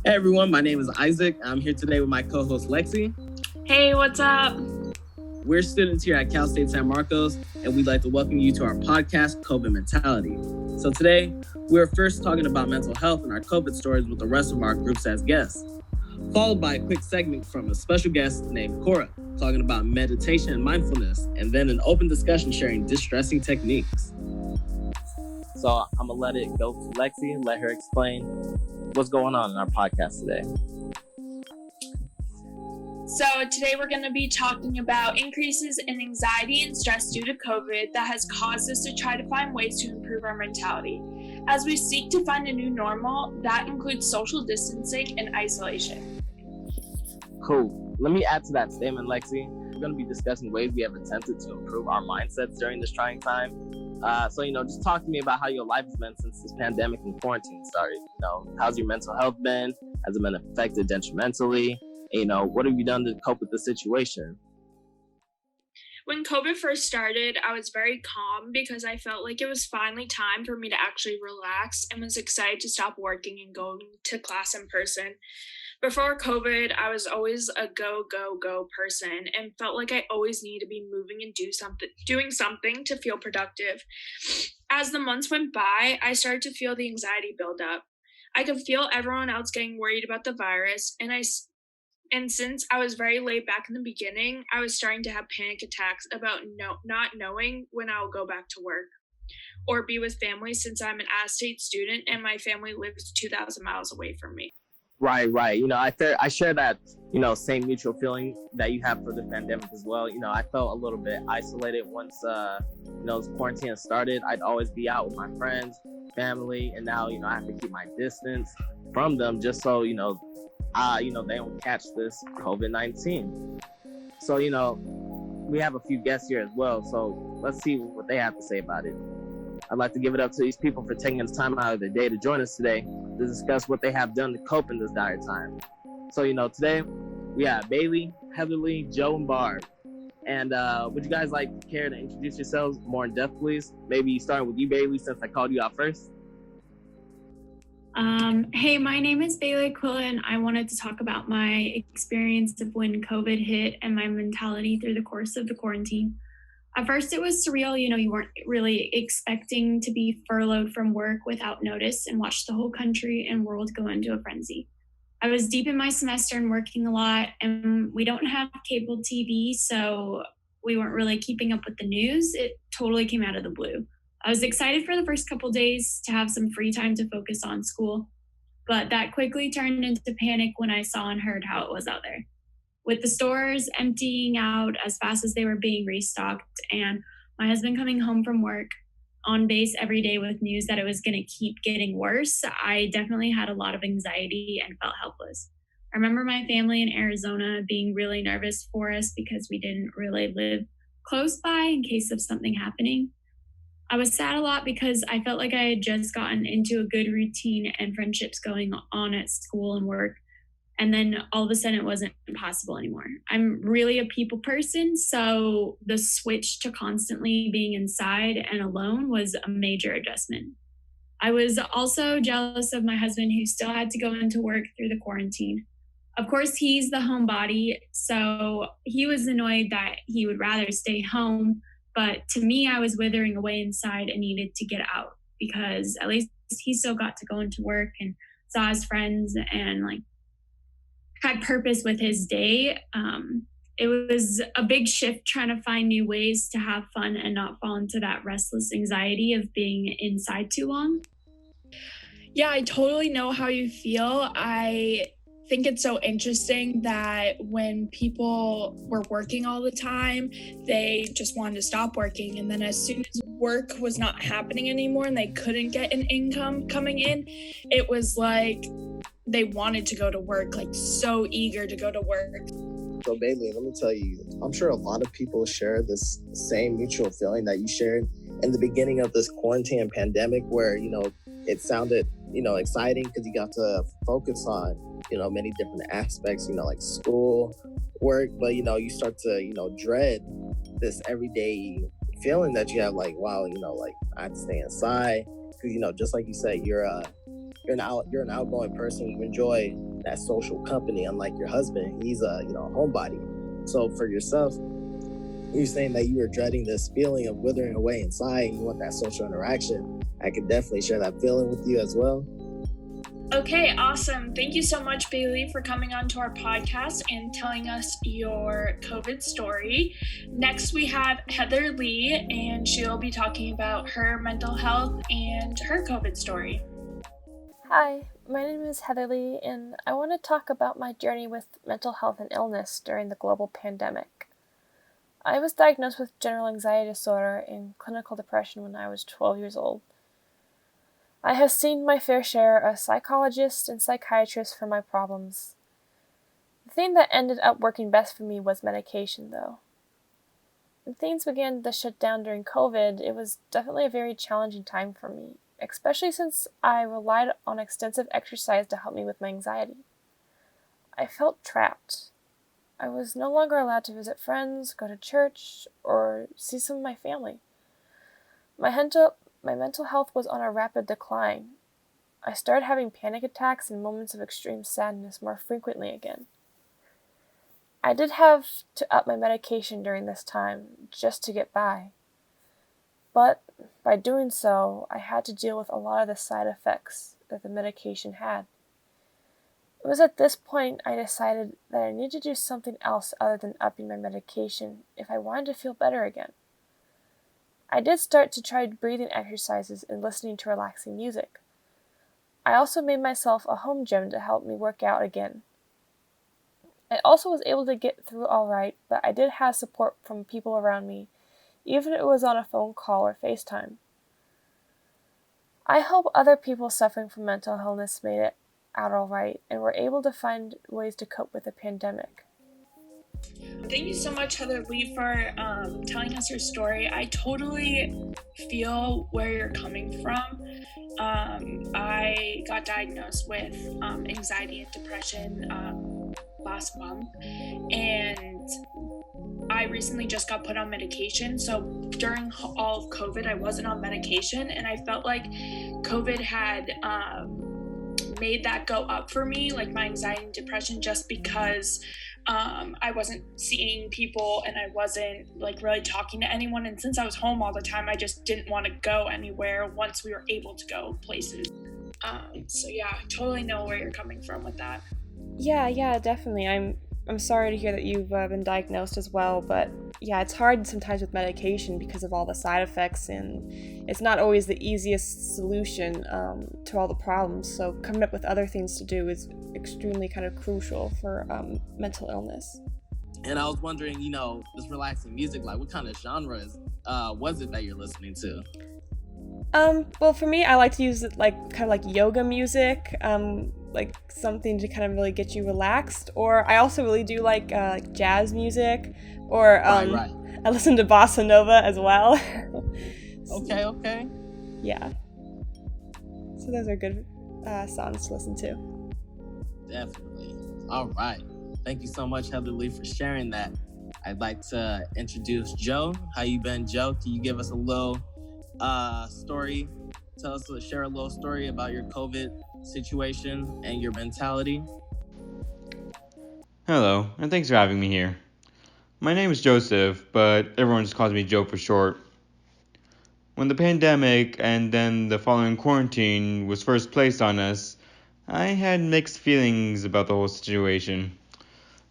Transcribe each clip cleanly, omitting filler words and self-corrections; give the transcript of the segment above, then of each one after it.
Hey everyone, my name is Isaac. I'm here today with my co-host Lexi. Hey, what's up? We're students here at Cal State San Marcos, and we'd like to welcome you to our podcast, COVID Mentality. So today, we're first talking about mental health and our COVID stories with the rest of our groups as guests, followed by a quick segment from a special guest named Cora, talking about meditation and mindfulness, and then an open discussion sharing distressing techniques. So I'm gonna let it go to Lexi and let her explain what's going on in our podcast today. So today we're going to be talking about increases in anxiety and stress due to COVID that has caused us to try to find ways to improve our mentality. As we seek to find a new normal, that includes social distancing and isolation. Cool. Let me add to that statement, Lexi. We're going to be discussing ways we have attempted to improve our mindsets during this trying time. So just talk to me about how your life has been since this pandemic and quarantine started. How's your mental health been? Has it been affected detrimentally? What have you done to cope with the situation? When COVID first started, I was very calm because I felt like it was finally time for me to actually relax and was excited to stop working and going to class in person. Before COVID, I was always a go, go, go person and felt like I always needed to be moving and doing something to feel productive. As the months went by, I started to feel the anxiety build up. I could feel everyone else getting worried about the virus, and since I was very laid back in the beginning, I was starting to have panic attacks about not knowing when I will go back to work or be with family, since I'm an out-of-state student and my family lives 2,000 miles away from me. Right. I share that, same mutual feeling that you have for the pandemic as well. I felt a little bit isolated once, this quarantine started. I'd always be out with my friends, family, and now, I have to keep my distance from them just so, they don't catch this COVID-19. So, we have a few guests here as well. So let's see what they have to say about it. I'd like to give it up to these people for taking the time out of their day to join us today to discuss what they have done to cope in this dire time. So, today we have Bailey, Heatherly, Joe, and Barb. And would you guys care to introduce yourselves more in depth, please? Maybe starting with you, Bailey, since I called you out first. Hey, my name is Bailey Quillen. I wanted to talk about my experience of when COVID hit and my mentality through the course of the quarantine. At first, it was surreal. You weren't really expecting to be furloughed from work without notice and watch the whole country and world go into a frenzy. I was deep in my semester and working a lot, and we don't have cable TV, so we weren't really keeping up with the news. It totally came out of the blue. I was excited for the first couple days to have some free time to focus on school, but that quickly turned into panic when I saw and heard how it was out there. With the stores emptying out as fast as they were being restocked, and my husband coming home from work on base every day with news that it was going to keep getting worse, I definitely had a lot of anxiety and felt helpless. I remember my family in Arizona being really nervous for us because we didn't really live close by in case of something happening. I was sad a lot because I felt like I had just gotten into a good routine and friendships going on at school and work. And then all of a sudden it wasn't possible anymore. I'm really a people person, so the switch to constantly being inside and alone was a major adjustment. I was also jealous of my husband, who still had to go into work through the quarantine. Of course, he's the homebody, so he was annoyed that he would rather stay home. But to me, I was withering away inside and needed to get out because at least he still got to go into work and saw his friends and had purpose with his day. It was a big shift trying to find new ways to have fun and not fall into that restless anxiety of being inside too long. Yeah, I totally know how you feel. I think it's so interesting that when people were working all the time, they just wanted to stop working. And then as soon as work was not happening anymore and they couldn't get an income coming in, it was like they wanted to go to work, so eager to go to work. So Bailey, let me tell you, I'm sure a lot of people share this same mutual feeling that you shared in the beginning of this quarantine pandemic, where, it sounded, exciting because you got to focus on, many different aspects, like school, work, but, you start to, dread this everyday feeling that you have, wow, I have to stay inside because, just like you said, you're an outgoing person. You enjoy that social company, unlike your husband. He's a homebody. So for yourself, you're saying that you were dreading this feeling of withering away inside and you want that social interaction. I can definitely share that feeling with you as well. Okay, awesome. Thank you so much, Bailey, for coming on to our podcast and telling us your COVID story. Next, we have Heather Lee, and she'll be talking about her mental health and her COVID story. Hi, my name is Heather Lee, and I want to talk about my journey with mental health and illness during the global pandemic. I was diagnosed with general anxiety disorder and clinical depression when I was 12 years old. I have seen my fair share of psychologists and psychiatrists for my problems. The thing that ended up working best for me was medication, though. When things began to shut down during COVID, it was definitely a very challenging time for me, especially since I relied on extensive exercise to help me with my anxiety. I felt trapped. I was no longer allowed to visit friends, go to church, or see some of my family. My mental health was on a rapid decline. I started having panic attacks and moments of extreme sadness more frequently again. I did have to up my medication during this time just to get by. But by doing so, I had to deal with a lot of the side effects that the medication had. It was at this point I decided that I needed to do something else other than upping my medication if I wanted to feel better again. I did start to try breathing exercises and listening to relaxing music. I also made myself a home gym to help me work out again. I also was able to get through all right, but I did have support from people around me, even if it was on a phone call or FaceTime. I hope other people suffering from mental illness made it out all right and were able to find ways to cope with the pandemic. Thank you so much, Heather Lee, for telling us your story. I totally feel where you're coming from. I got diagnosed with anxiety and depression last month, and I recently just got put on medication. So during all of COVID, I wasn't on medication, and I felt like COVID had made that go up for me, like my anxiety and depression, just because I wasn't seeing people and I wasn't like really talking to anyone. And since I was home all the time, I just didn't want to go anywhere once we were able to go places. So yeah, I totally know where you're coming from with that. Yeah, definitely. I'm sorry to hear that you've been diagnosed as well, but yeah, it's hard sometimes with medication because of all the side effects, and it's not always the easiest solution to all the problems. So coming up with other things to do is extremely kind of crucial for mental illness. And I was wondering, this relaxing music, like what kind of genres was it that you're listening to? Well, for me, I like to use it kind of like yoga music, like something to kind of really get you relaxed. Or I also really do like jazz music, or Right. I listen to bossa nova as well. Okay. Yeah. So those are good songs to listen to. Definitely. All right. Thank you so much, Heather Lee, for sharing that. I'd like to introduce Joe. How you been, Joe? Can you give us a little story? Share a little story about your COVID situation and your mentality. Hello, and thanks for having me here. My name is Joseph, but everyone just calls me Joe for short. When the pandemic and then the following quarantine was first placed on us, I had mixed feelings about the whole situation.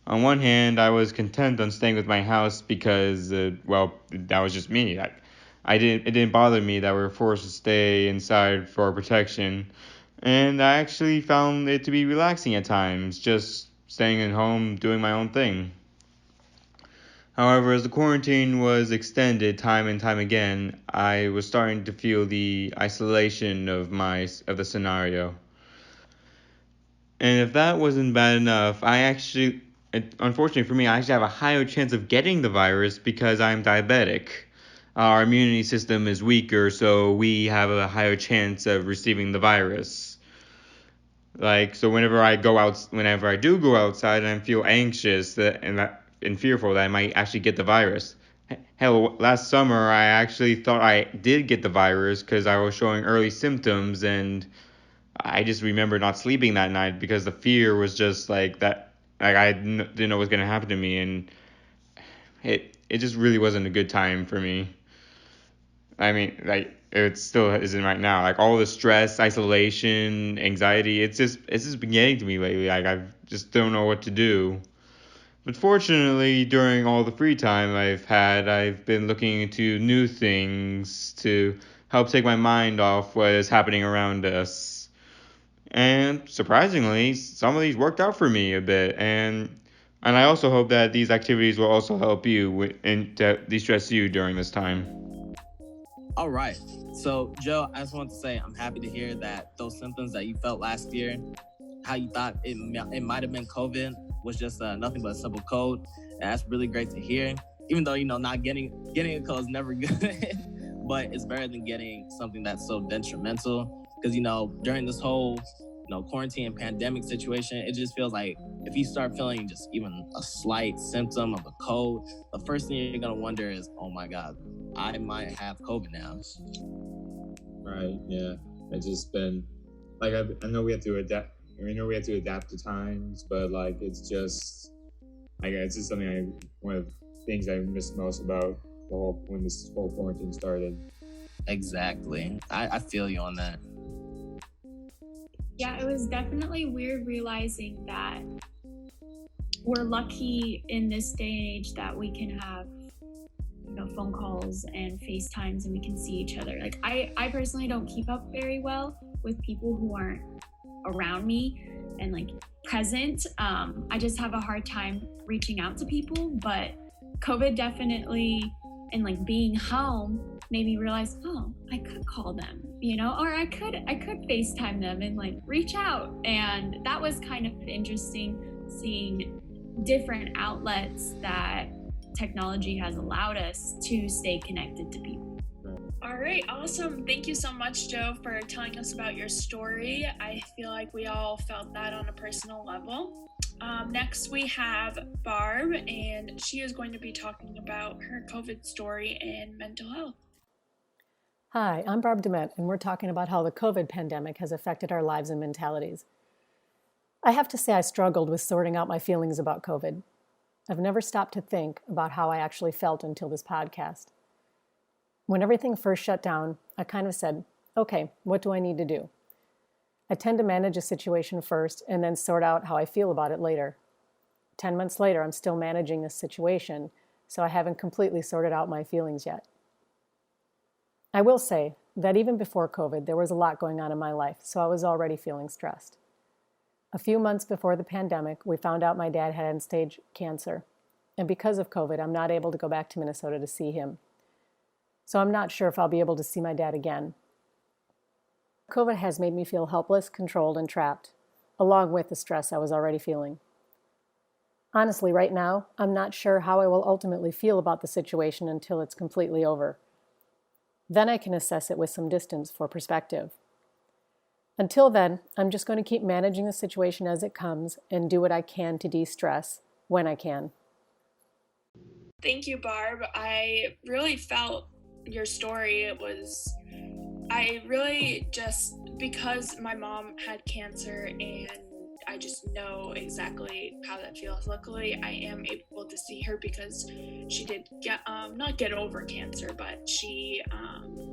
On one hand, I was content on staying with my house because, that was just me. It didn't bother me that we were forced to stay inside for our protection, and I actually found it to be relaxing at times, just staying at home doing my own thing. However, as the quarantine was extended time and time again, I was starting to feel the isolation of the scenario. And if that wasn't bad enough, unfortunately for me, I actually have a higher chance of getting the virus because I'm diabetic. Our immunity system is weaker, so we have a higher chance of receiving the virus. So whenever I do go outside, and I feel anxious and fearful that I might actually get the virus. Hell, last summer I actually thought I did get the virus because I was showing early symptoms, and I just remember not sleeping that night because the fear was just like that. Like didn't know what was gonna happen to me, and it just really wasn't a good time for me. I mean, like it still isn't right now. Like all the stress, isolation, anxiety, it's just been getting to me lately. Like I just don't know what to do. But fortunately, during all the free time I've had, I've been looking into new things to help take my mind off what is happening around us. And surprisingly, some of these worked out for me a bit, and I also hope that these activities will also help you and to de-stress you during this time. All right. So, Joe, I just want to say I'm happy to hear that those symptoms that you felt last year, how you thought it might have been COVID, was just nothing but a simple cold. And that's really great to hear. Even though, not getting a cold is never good, but it's better than getting something that's so detrimental. Because, during this whole, quarantine and pandemic situation, it just feels like if you start feeling just even a slight symptom of a cold, the first thing you're going to wonder is, oh my God, I might have COVID now. Right. Yeah. It's just been like I know we have to adapt. We know we have to adapt to times, but like it's just something one of the things I miss most about when this whole quarantine started. Exactly. I feel you on that. Yeah, it was definitely weird realizing that we're lucky in this day and age that we can have phone calls and FaceTimes and we can see each other. Like I personally don't keep up very well with people who aren't around me and like present. I just have a hard time reaching out to people, but COVID definitely, and like being home, made me realize, oh, I could call them, or I could FaceTime them and like reach out. And that was kind of interesting, seeing different outlets that technology has allowed us to stay connected to people. All right, awesome. Thank you so much, Joe, for telling us about your story. I feel like we all felt that on a personal level. Next, we have Barb, and she is going to be talking about her COVID story and mental health. Hi, I'm Barb Demet, and we're talking about how the COVID pandemic has affected our lives and mentalities. I have to say I struggled with sorting out my feelings about COVID. I've never stopped to think about how I actually felt until this podcast. When everything first shut down, I kind of said, okay, what do I need to do? I tend to manage a situation first and then sort out how I feel about it later. 10 months later, I'm still managing this situation, so I haven't completely sorted out my feelings yet. I will say that even before COVID, there was a lot going on in my life, so I was already feeling stressed. A few months before the pandemic, we found out my dad had end-stage cancer, and because of COVID, I'm not able to go back to Minnesota to see him. So I'm not sure if I'll be able to see my dad again. COVID has made me feel helpless, controlled, and trapped, along with the stress I was already feeling. Honestly, right now, I'm not sure how I will ultimately feel about the situation until it's completely over. Then I can assess it with some distance for perspective. Until then, I'm just going to keep managing the situation as it comes and do what I can to de-stress when I can. Thank you, Barb. I really felt your story. I really just, because my mom had cancer and I just know exactly how that feels. Luckily, I am able to see her because she did not get over cancer, but she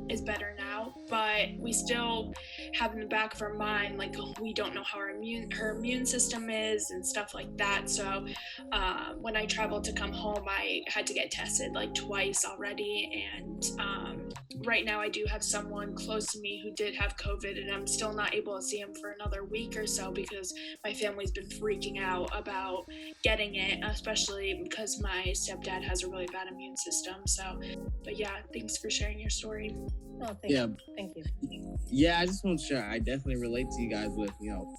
is better now. But we still have in the back of our mind, like, we don't know how her immune system is and stuff like that. So when I traveled to come home, I had to get tested like twice already. And right now I do have someone close to me who did have COVID, and I'm still not able to see him for another week or so because my family's been freaking out about getting it, especially because my stepdad has a really bad immune system. So, but yeah, thanks for sharing your story. Oh, thank you. Thank you. Yeah, I just want to share. I definitely relate to you guys with,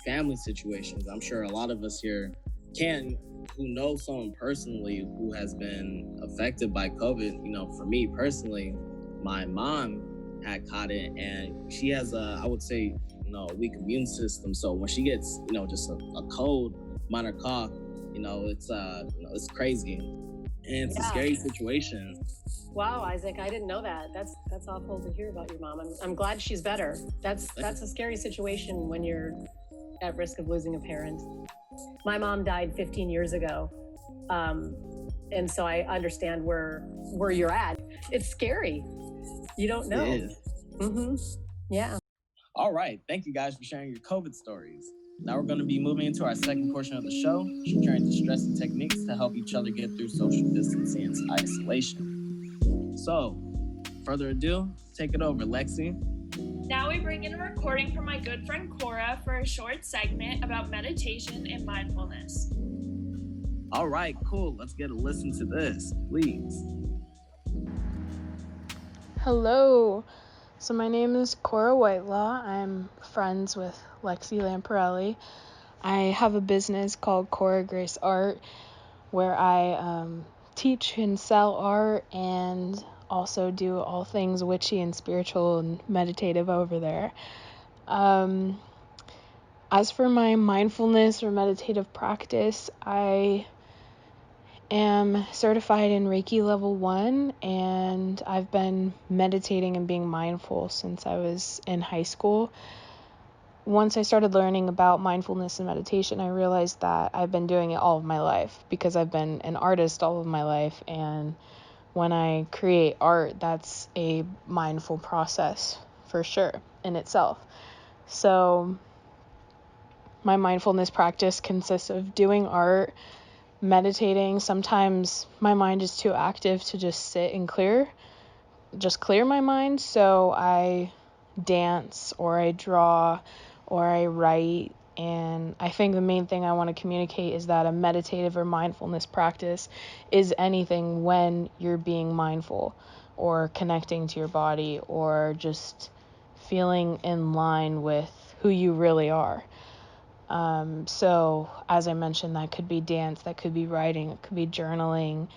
family situations. I'm sure a lot of us here who know someone personally who has been affected by COVID. For me personally, my mom had caught it, and she has I would say, a weak immune system. So when she gets, just a cold, minor cough, it's crazy. And it's a scary situation. Wow, Isaac, I didn't know that. That's awful to hear about your mom. I'm glad she's better. That's a scary situation when you're at risk of losing a parent. My mom died 15 years ago. And so I understand where you're at. It's scary. You don't know. It is. Mm-hmm. Yeah. All right. Thank you guys for sharing your COVID stories. Now we're going to be moving into our second portion of the show, sharing distressing techniques to help each other get through social distancing and isolation. So, further ado, take it over, Lexi. Now we bring in a recording from my good friend Cora for a short segment about meditation and mindfulness. All right, cool. Let's get a listen to this, please. Hello. So my name is Cora Whitelaw. I'm friends with Lexi Lamparelli. I have a business called Cora Grace Art where I teach and sell art and also do all things witchy and spiritual and meditative over there. As for my mindfulness or meditative practice, I am certified in Reiki level 1, and I've been meditating and being mindful since I was in high school. Once I started learning about mindfulness and meditation, I realized that I've been doing it all of my life because I've been an artist all of my life, and when I create art, that's a mindful process for sure in itself. So my mindfulness practice consists of doing art, meditating. Sometimes my mind is too active to just sit and clear my mind, so I dance or I draw or I write. And I think the main thing I want to communicate is that a meditative or mindfulness practice is anything when you're being mindful or connecting to your body or just feeling in line with who you really are. So as I mentioned, that could be dance, that could be writing, it could be journaling,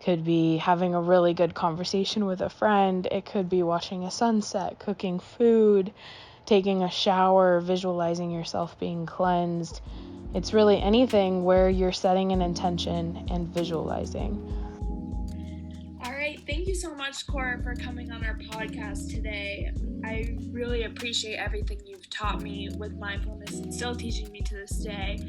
could be having a really good conversation with a friend, it could be watching a sunset, cooking food, taking a shower, visualizing yourself being cleansed. It's really anything where you're setting an intention and visualizing. All right, thank you so much, Cora, for coming on our podcast today. I really appreciate everything you've taught me with mindfulness and still teaching me to this day.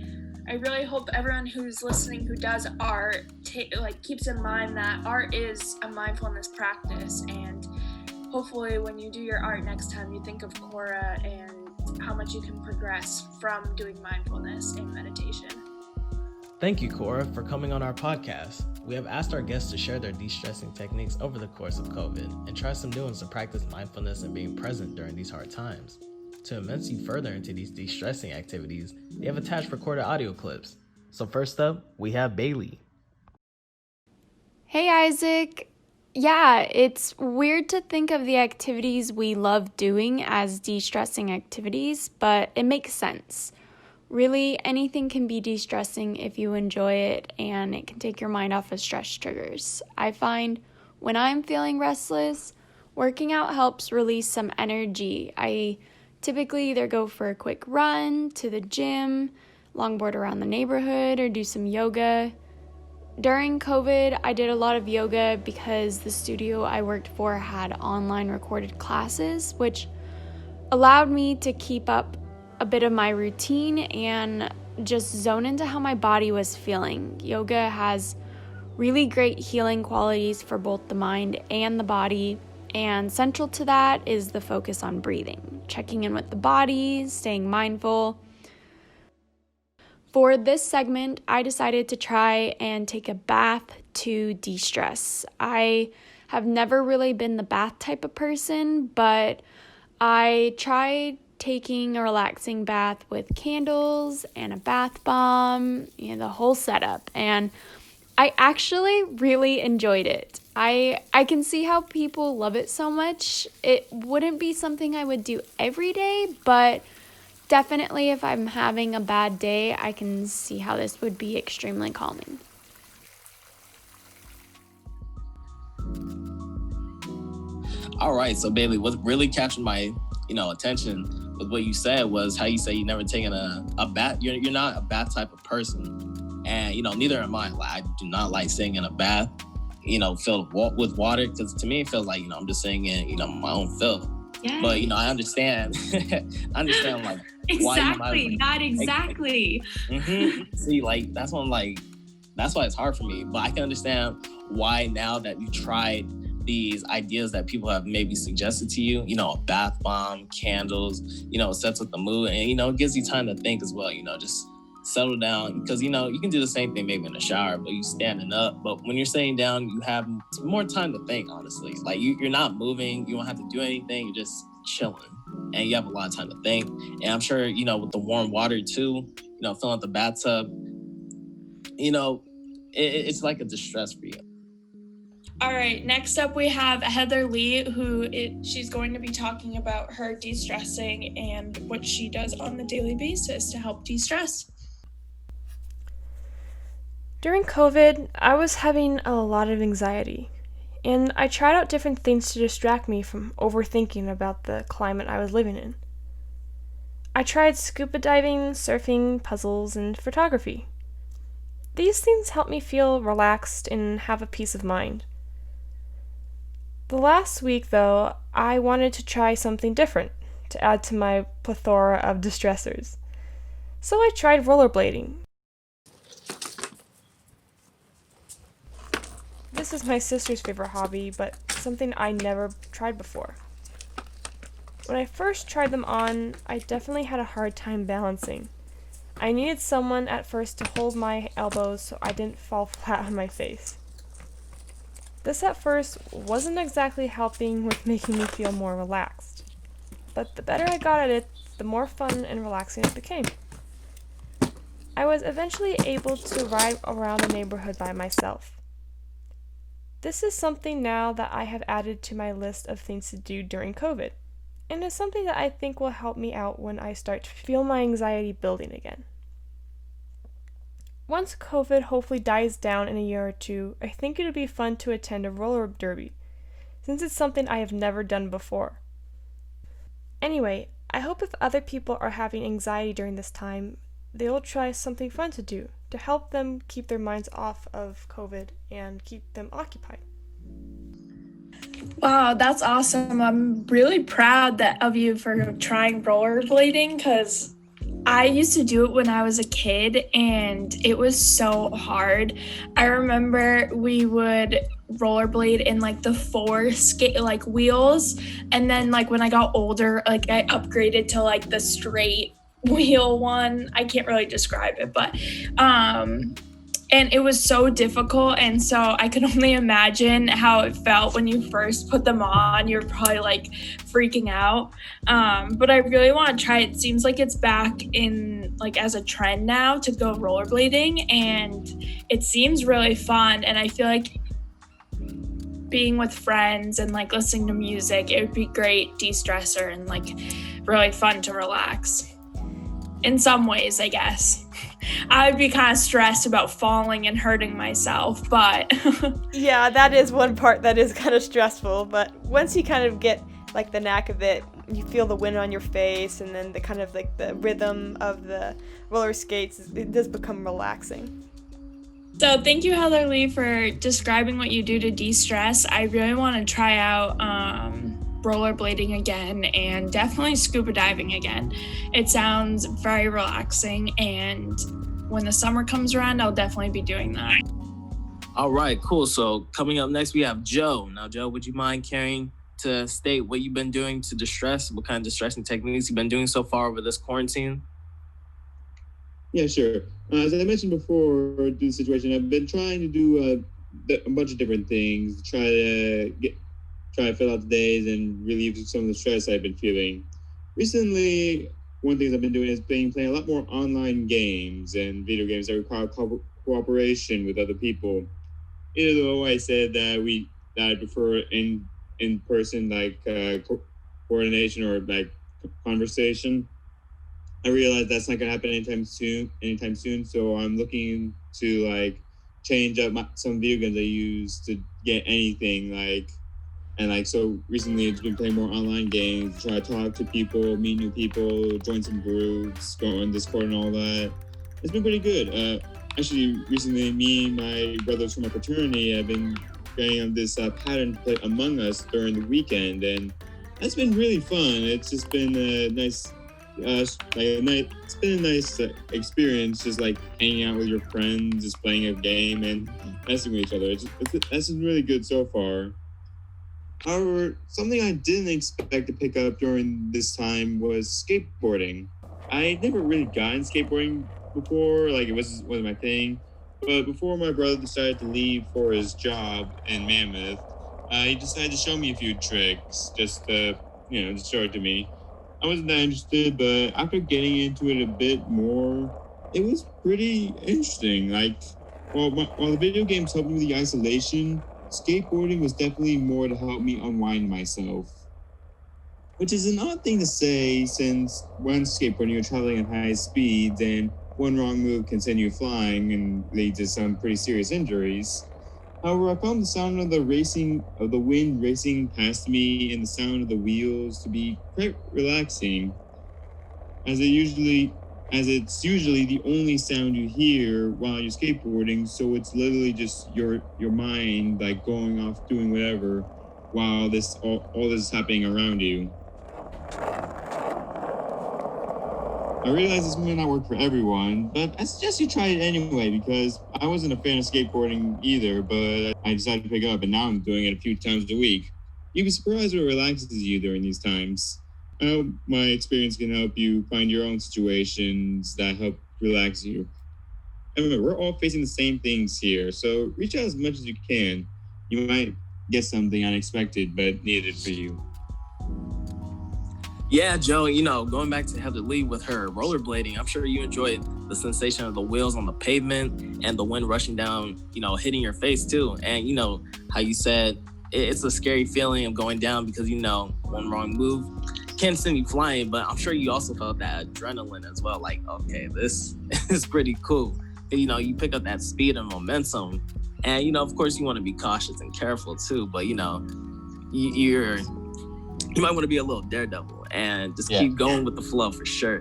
I really hope everyone who's listening who does art keeps in mind that art is a mindfulness practice, and hopefully when you do your art next time, you think of Cora and how much you can progress from doing mindfulness and meditation. Thank you, Cora, for coming on our podcast. We have asked our guests to share their de-stressing techniques over the course of COVID and try some new ones to practice mindfulness and being present during these hard times. To immerse you further into these de-stressing activities, they have attached recorded audio clips. So first up, we have Bailey. Hey, Isaac. Yeah, it's weird to think of the activities we love doing as de-stressing activities, but it makes sense. Really, anything can be de-stressing if you enjoy it, and it can take your mind off of stress triggers. I find when I'm feeling restless, working out helps release some energy. I typically either go for a quick run to the gym, longboard around the neighborhood, or do some yoga. During COVID, I did a lot of yoga because the studio I worked for had online recorded classes, which allowed me to keep up a bit of my routine and just zone into how my body was feeling. Yoga has really great healing qualities for both the mind and the body, and central to that is the focus on breathing, checking in with the body, staying mindful. For this segment, I decided to try and take a bath to de-stress. I have never really been the bath type of person, but I tried taking a relaxing bath with candles and a bath bomb, the whole setup, and I actually really enjoyed it. I can see how people love it so much. It wouldn't be something I would do every day, but definitely if I'm having a bad day, I can see how this would be extremely calming. All right, so Bailey, what really captured my attention with what you said was how you say you never taken a bath. You're not a bath type of person, and neither am I. Like, I do not like staying in a bath. filled with water, because to me it feels like, I'm just sitting in, my own fill. Yeah. But I understand. Like exactly, exactly. See, like that's why it's hard for me. But I can understand why now that you tried these ideas that people have maybe suggested to you, a bath bomb, candles, it sets up the mood, and it gives you time to think as well. Just settle down, because you can do the same thing maybe in the shower, but you standing up. But when you're sitting down, you have more time to think, honestly. Like you're not moving, you don't have to do anything, you're just chilling, and you have a lot of time to think. And I'm sure with the warm water too, filling up the bathtub, it's like a distress for you. All right, next up we have Heather Lee, she's going to be talking about her de-stressing and what she does on a daily basis to help de-stress. During COVID, I was having a lot of anxiety, and I tried out different things to distract me from overthinking about the climate I was living in. I tried scuba diving, surfing, puzzles, and photography. These things helped me feel relaxed and have a peace of mind. The last week, though, I wanted to try something different to add to my plethora of distressors. So I tried rollerblading. This is my sister's favorite hobby, but something I never tried before. When I first tried them on, I definitely had a hard time balancing. I needed someone at first to hold my elbows so I didn't fall flat on my face. This at first wasn't exactly helping with making me feel more relaxed, but the better I got at it, the more fun and relaxing it became. I was eventually able to ride around the neighborhood by myself. This is something now that I have added to my list of things to do during COVID, and is something that I think will help me out when I start to feel my anxiety building again. Once COVID hopefully dies down in a year or two, I think it would be fun to attend a roller derby, since it's something I have never done before. Anyway, I hope if other people are having anxiety during this time, they will try something fun to do to help them keep their minds off of COVID and keep them occupied. Wow, that's awesome. I'm really proud of you for trying rollerblading, because I used to do it when I was a kid and it was so hard. I remember we would rollerblade in like the 4 wheels, and then like when I got older, like I upgraded to like the straight wheel one. I can't really describe it, but and it was so difficult, and so I could only imagine how it felt when you first put them on. You're probably like freaking out, but I really want to try it. It seems like it's back in like as a trend now to go rollerblading, and it seems really fun, and I feel like being with friends and like listening to music, it would be great de-stressor and like really fun to relax. In some ways, I guess. I would be kind of stressed about falling and hurting myself, but... Yeah, that is one part that is kind of stressful, but once you kind of get like the knack of it, you feel the wind on your face, and then the kind of like the rhythm of the roller skates, it does become relaxing. So thank you, Heather Lee, for describing what you do to de-stress. I really want to try out rollerblading again, and definitely scuba diving again. It sounds very relaxing, and when the summer comes around, I'll definitely be doing that. All right, cool. So coming up next, we have Joe. Now, Joe, would you mind caring to state what you've been doing to distress? What kind of distressing techniques you've been doing so far over this quarantine? Yeah, sure. As I mentioned before, due to the situation, I've been trying to do a bunch of different things, try to fill out the days and relieve some of the stress I've been feeling. Recently, one thing I've been doing is playing a lot more online games and video games that require cooperation with other people. Even though I said that I prefer in person coordination or like conversation, I realized that's not gonna happen anytime soon. So I'm looking to like change up some video games I use to get anything so recently it's been playing more online games, try to talk to people, meet new people, join some groups, go on Discord and all that. It's been pretty good. Actually, recently me and my brothers from my fraternity have been getting this pattern played Among Us during the weekend, and that's been really fun. It's just been a nice, it's been a nice experience, just like hanging out with your friends, just playing a game and messing with each other. That's been really good so far. However, something I didn't expect to pick up during this time was skateboarding. I never really gotten skateboarding before, like it wasn't my thing. But before my brother decided to leave for his job in Mammoth, he decided to show me a few tricks, just to show it to me. I wasn't that interested, but after getting into it a bit more, it was pretty interesting. Like, while the video games helped me with the isolation, skateboarding was definitely more to help me unwind myself. Which is an odd thing to say, since when skateboarding you're traveling at high speeds and one wrong move can send you flying and lead to some pretty serious injuries. However, I found the sound of the wind racing past me and the sound of the wheels to be quite relaxing, as it's usually the only sound you hear while you're skateboarding. So it's literally just your mind like going off doing whatever while all this is happening around you. I realize this may not work for everyone, but I suggest you try it anyway, because I wasn't a fan of skateboarding either, but I decided to pick it up, and now I'm doing it a few times a week. You'd be surprised what relaxes you during these times. I hope my experience can help you find your own situations that help relax you. And remember, we're all facing the same things here, so reach out as much as you can. You might get something unexpected, but needed for you. Yeah, Joe, going back to Heather Lee with her rollerblading, I'm sure you enjoyed the sensation of the wheels on the pavement and the wind rushing down, hitting your face too. And how you said it's a scary feeling of going down because, one wrong move can send you flying, but I'm sure you also felt that adrenaline as well. Like, okay, this is pretty cool. And, you pick up that speed and momentum. And, of course you want to be cautious and careful too, but, you might want to be a little daredevil and just keep going with the flow for sure.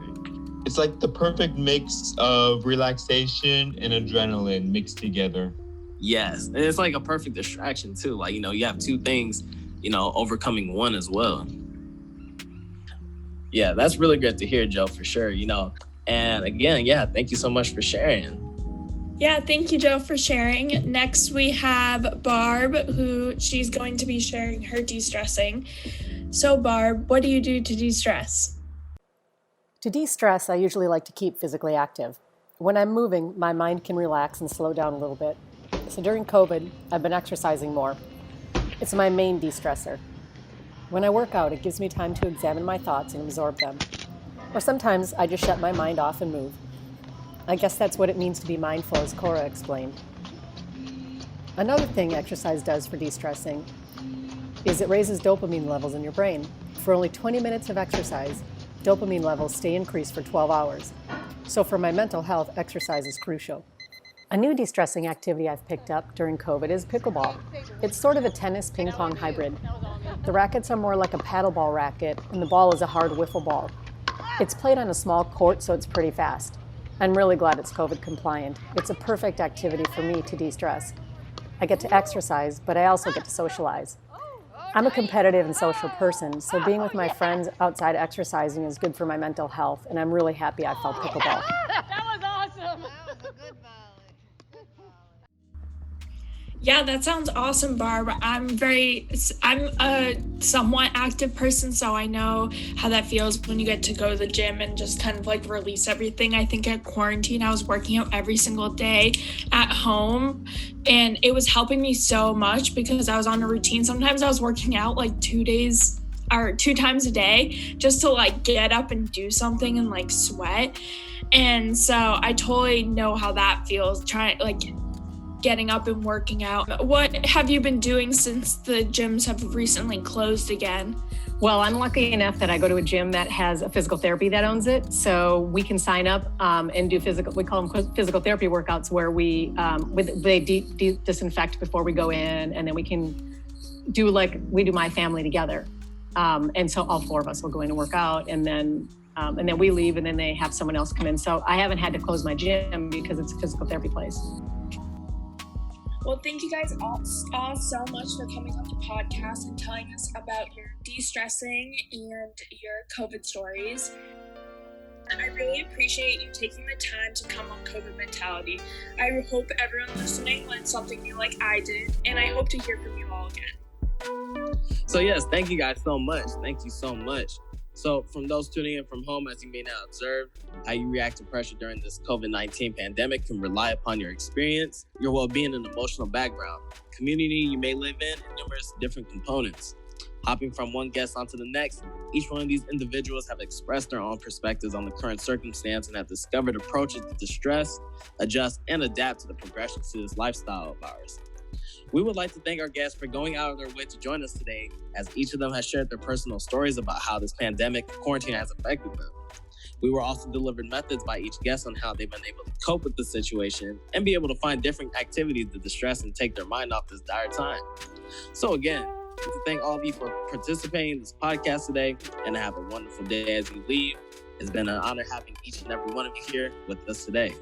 It's like the perfect mix of relaxation and adrenaline mixed together. Yes, and it's like a perfect distraction too. Like, you have two things, overcoming one as well. Yeah, that's really great to hear, Joe, for sure, And again, thank you so much for sharing. Yeah, thank you, Joe, for sharing. Next, we have Barb, who she's going to be sharing her de-stressing. So, Barb, what do you do to de-stress? To de-stress, I usually like to keep physically active. When I'm moving, my mind can relax and slow down a little bit. So during COVID, I've been exercising more. It's my main de-stressor. When I work out, it gives me time to examine my thoughts and absorb them. Or sometimes I just shut my mind off and move. I guess that's what it means to be mindful, as Cora explained. Another thing exercise does for de-stressing is it raises dopamine levels in your brain. For only 20 minutes of exercise, dopamine levels stay increased for 12 hours. So for my mental health, exercise is crucial. A new de-stressing activity I've picked up during COVID is pickleball. It's sort of a tennis ping-pong hybrid. The rackets are more like a paddleball racket, and the ball is a hard wiffle ball. It's played on a small court, so it's pretty fast. I'm really glad it's COVID compliant. It's a perfect activity for me to de-stress. I get to exercise, but I also get to socialize. I'm a competitive and social person, so being with my friends outside exercising is good for my mental health, and I'm really happy I felt pickleball. That was awesome. That was a good volley. Yeah, that sounds awesome, Barb. I'm a somewhat active person, so I know how that feels when you get to go to the gym and just kind of like release everything. I think at quarantine, I was working out every single day at home, and it was helping me so much because I was on a routine. Sometimes I was working out like 2 times a day just to like get up and do something and like sweat. And so I totally know how that feels, getting up and working out. What have you been doing since the gyms have recently closed again? Well, I'm lucky enough that I go to a gym that has a physical therapy that owns it. So we can sign up and do we call them physical therapy workouts, where they disinfect before we go in, and then we can do we do My Family together. And so all four of us will go in and work out, and then we leave, and then they have someone else come in. So I haven't had to close my gym because it's a physical therapy place. Well, thank you guys all so much for coming on the podcast and telling us about your de-stressing and your COVID stories. I really appreciate you taking the time to come on COVID Mentality. I hope everyone listening learned something new like I did, and I hope to hear from you all again. So yes, thank you guys so much. Thank you so much. So from those tuning in from home, as you may now observe, how you react to pressure during this COVID-19 pandemic can rely upon your experience, your well-being and emotional background, community you may live in, and numerous different components. Hopping from one guest onto the next, each one of these individuals have expressed their own perspectives on the current circumstance and have discovered approaches to distress, adjust, and adapt to the progressions to this lifestyle of ours. We would like to thank our guests for going out of their way to join us today, as each of them has shared their personal stories about how this pandemic quarantine has affected them. We were also delivered methods by each guest on how they've been able to cope with the situation and be able to find different activities to distress and take their mind off this dire time. So again, I'd like to thank all of you for participating in this podcast today, and have a wonderful day as you leave. It's been an honor having each and every one of you here with us today.